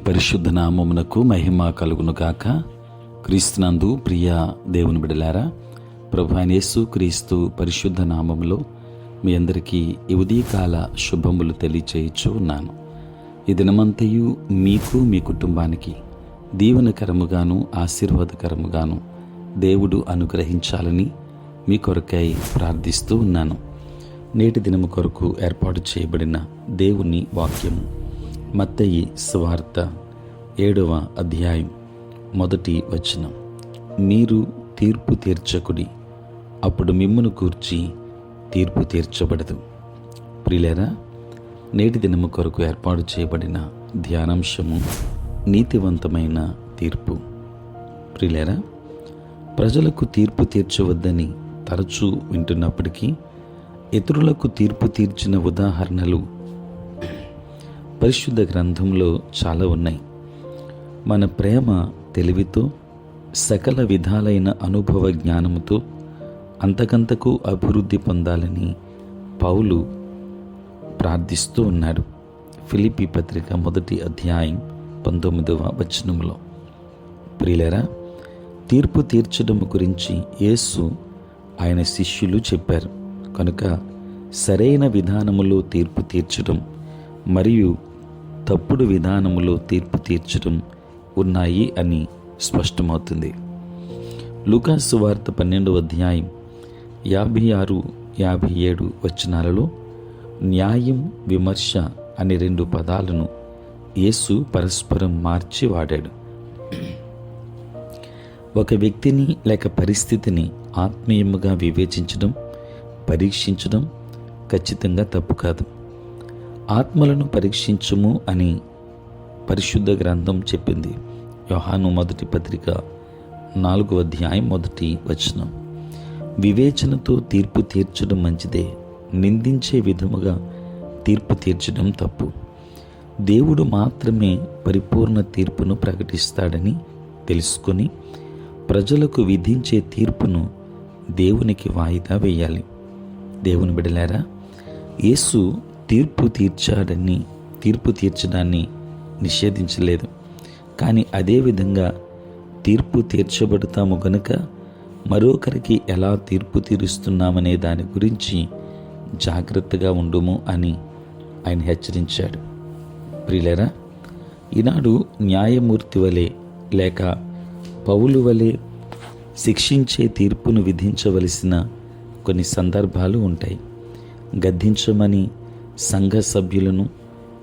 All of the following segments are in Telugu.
పరిశుద్ధ నామమునకు మహిమ కలుగును గాక. క్రీస్తునందు ప్రియ దేవుని బిడలారా, ప్రభువైన యేసు క్రీస్తు పరిశుద్ధ నామములో మీ అందరికీ ఈ ఉదయకాల శుభములు తెలియచేయచ్చు ఉన్నాను. ఈ దినమంతయు మీకు మీ కుటుంబానికి దీవెనకరముగాను ఆశీర్వాదకరముగాను దేవుడు అనుగ్రహించాలని మీ కొరకై ప్రార్థిస్తూ ఉన్నాను. నేటి దినము కొరకు ఏర్పాటు చేయబడిన దేవుని వాక్యము మత్తయి సువార్త 7వ అధ్యాయం 1వ వచనం. మీరు తీర్పు తీర్చకుడి, అప్పుడు మిమ్మును గూర్చి తీర్పు తీర్చబడదు. ప్రియులారా, నేటి దినము కొరకు ఏర్పాటు చేయబడిన ధ్యానాంశము నీతివంతమైన తీర్పు. ప్రియులారా, ప్రజలకు తీర్పు తీర్చవద్దని తరచూ వింటున్నప్పటికీ ఇతరులకు తీర్పు తీర్చిన ఉదాహరణలు పరిశుద్ధ గ్రంథంలో చాలా ఉన్నాయి. మన ప్రేమ తెలివితో, సకల విధాలైన అనుభవ జ్ఞానముతో అంతకంతకు అభివృద్ధి పొందాలని పౌలు ప్రార్థిస్తూ ఉన్నాడు. ఫిలిప్పీ పత్రిక 1వ అధ్యాయం 19వ వచనంలో. ప్రియులారా, తీర్పు తీర్చడం గురించి యేసు ఆయన శిష్యులు చెప్పారు. కనుక సరైన విధానములో తీర్పు తీర్చడం మరియు తప్పుడు విధానములో తీర్పు తీర్చడం ఉన్నాయి అని స్పష్టమవుతుంది. లూకాసు సువార్త 12వ అధ్యాయం 56-57 వచనాలలో న్యాయం, విమర్శ అనే 2 పదాలను యేసు పరస్పరం మార్చి వాడాడు. ఒక వ్యక్తిని లేక పరిస్థితిని ఆత్మీయముగా వివేచించడం, పరీక్షించడం ఖచ్చితంగా తప్పు కాదు. ఆత్మలను పరీక్షించుము అని పరిశుద్ధ గ్రంథం చెప్పింది. యోహాను 1వ పత్రిక 4వ అధ్యాయం 1వ వచనం. వివేచనతో తీర్పు తీర్చడం మంచిదే, నిందించే విధముగా తీర్పు తీర్చడం తప్పు. దేవుడు మాత్రమే పరిపూర్ణ తీర్పును ప్రకటిస్తాడని తెలుసుకొని ప్రజలకు విధించే తీర్పును దేవునికి వాయిదా వేయాలి. దేవుని బిడలారా, యేసు తీర్పు తీర్చడాన్ని నిషేధించలేదు. కానీ అదేవిధంగా తీర్పు తీర్చబడతాము గనుక మరొకరికి ఎలా తీర్పు తీరుస్తున్నామనే దాని గురించి జాగ్రత్తగా ఉండుము అని ఆయన హెచ్చరించాడు. ప్రియులారా, ఈనాడు న్యాయమూర్తి వలె లేక పౌలు వలె శిక్షించే తీర్పును విధించవలసిన కొన్ని సందర్భాలు ఉంటాయి. గద్దించమని సంఘ సభ్యులను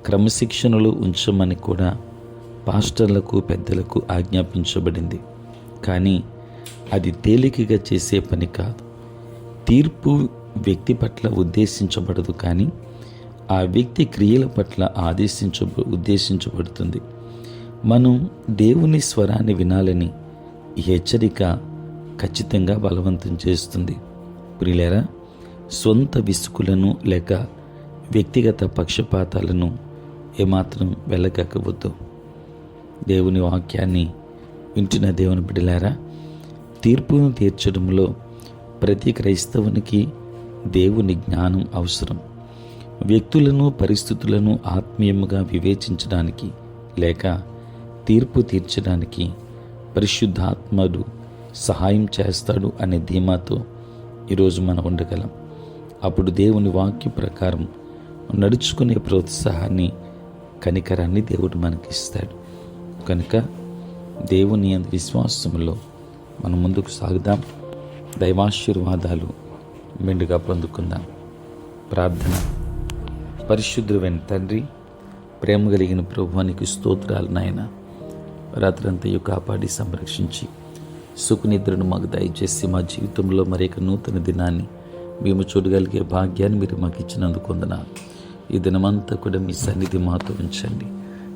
క్రమశిక్షణలో ఉంచమని కూడా పాస్టర్లకు, పెద్దలకు ఆజ్ఞాపించబడింది. కానీ అది తేలికగా చేసే పని కాదు. తీర్పు వ్యక్తి పట్ల ఉద్దేశించబడదు, కానీ ఆ వ్యక్తి క్రియల పట్ల ఉద్దేశించబడుతుంది. మనం దేవుని స్వరాన్ని వినాలని ఈ హెచ్చరిక ఖచ్చితంగా బలవంతం చేస్తుంది. ప్రియులారా, సొంత విసుకులను లేక వ్యక్తిగత పక్షపాతాలను ఏమాత్రం వెళ్ళగక్కవద్దు. దేవుని వాక్యాన్ని వింటున్న దేవుని బిడ్డలారా, తీర్పును తీర్చడంలో ప్రతి క్రైస్తవునికి దేవుని జ్ఞానం అవసరం. వ్యక్తులను, పరిస్థితులను ఆత్మీయముగా వివేచించడానికి లేక తీర్పు తీర్చడానికి పరిశుద్ధాత్ముడు సహాయం చేస్తాడు అనే ధీమాతో ఈరోజు మనం ఉండగలం. అప్పుడు దేవుని వాక్య ప్రకారం నడుచుకునే ప్రోత్సాహాన్ని, కనికరాన్ని దేవుడు మనకిస్తాడు. కనుక దేవుని యందు విశ్వాసంలో మనం ముందుకు సాగుదాం. దైవాశీర్వాదాలు మెండుగా పొందుకుందాం. ప్రార్థన. పరిశుద్ధుడైన తండ్రి, ప్రేమ కలిగిన ప్రభువానికి స్తోత్రాలు నాయన. రాత్రంతయు కాపాడి సంరక్షించి సుఖనిద్రను మాకు దయచేసి మా జీవితంలో మరొక నూతన దినాన్ని మేము చూడగలిగే భాగ్యాన్ని మీరు మాకు ఇచ్చినందుకు వందనాలు. ఈ దినమంతా కూడా మీ సన్నిధి మాతో ఉంచండి.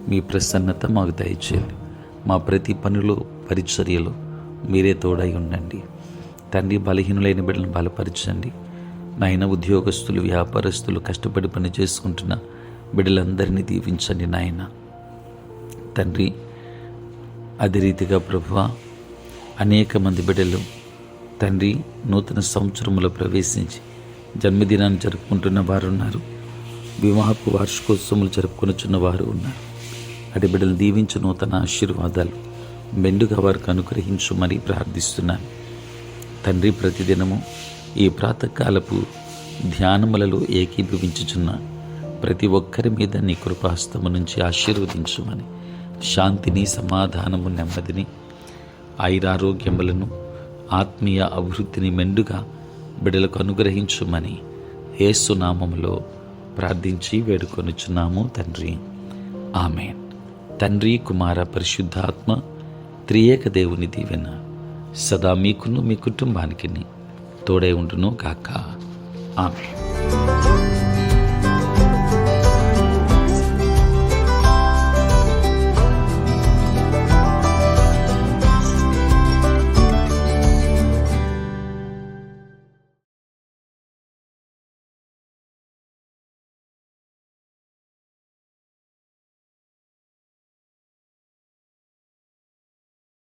మీ ప్రసన్నత మాకు దయచేయండి. మా ప్రతి పనిలో, పరిచర్యలో మీరే తోడై ఉండండి తండ్రి. బలహీనులైన బిడ్డలను బలపరచండి నాయన. ఉద్యోగస్తులు, వ్యాపారస్తులు, కష్టపడి పని చేసుకుంటున్న బిడ్డలందరినీ దీవించండి నాయన తండ్రి. అదే రీతిగా ప్రభువా, అనేక మంది బిడ్డలు తండ్రి నూతన సంవత్సరంలో ప్రవేశించి జన్మదినాన్ని జరుపుకుంటున్న వారు ఉన్నారు. వివాహపు వార్షికోత్సవాలు జరుపుకొనుచున్న వారు ఉన్నారు. అటు బిడ్డలు దీవించు నూతన ఆశీర్వాదాలు మెండుగా వారికి అనుగ్రహించుమని ప్రార్థిస్తున్నాను తండ్రి. ప్రతిదినము ఈ ప్రాతకాలపు ధ్యానములలో ఏకీభవించుచున్న ప్రతి ఒక్కరి మీద నీ కృపాహస్తము నుంచి ఆశీర్వదించుమని, శాంతిని, సమాధానము, నెమ్మదిని, ఆయురారోగ్యములను, ఆత్మీయ అభివృద్ధిని మెండుగా బిడ్డలకు అనుగ్రహించుమని యేసు నామములో ప్రార్థించి వేడుకొనుచున్నాము తండ్రి. ఆమేన్. తండ్రి, కుమార, పరిశుద్ధాత్మ త్రియేక దేవుని దీవెన సదా మీకును మీ కుటుంబానికి తోడై ఉండును గాక. ఆమేన్.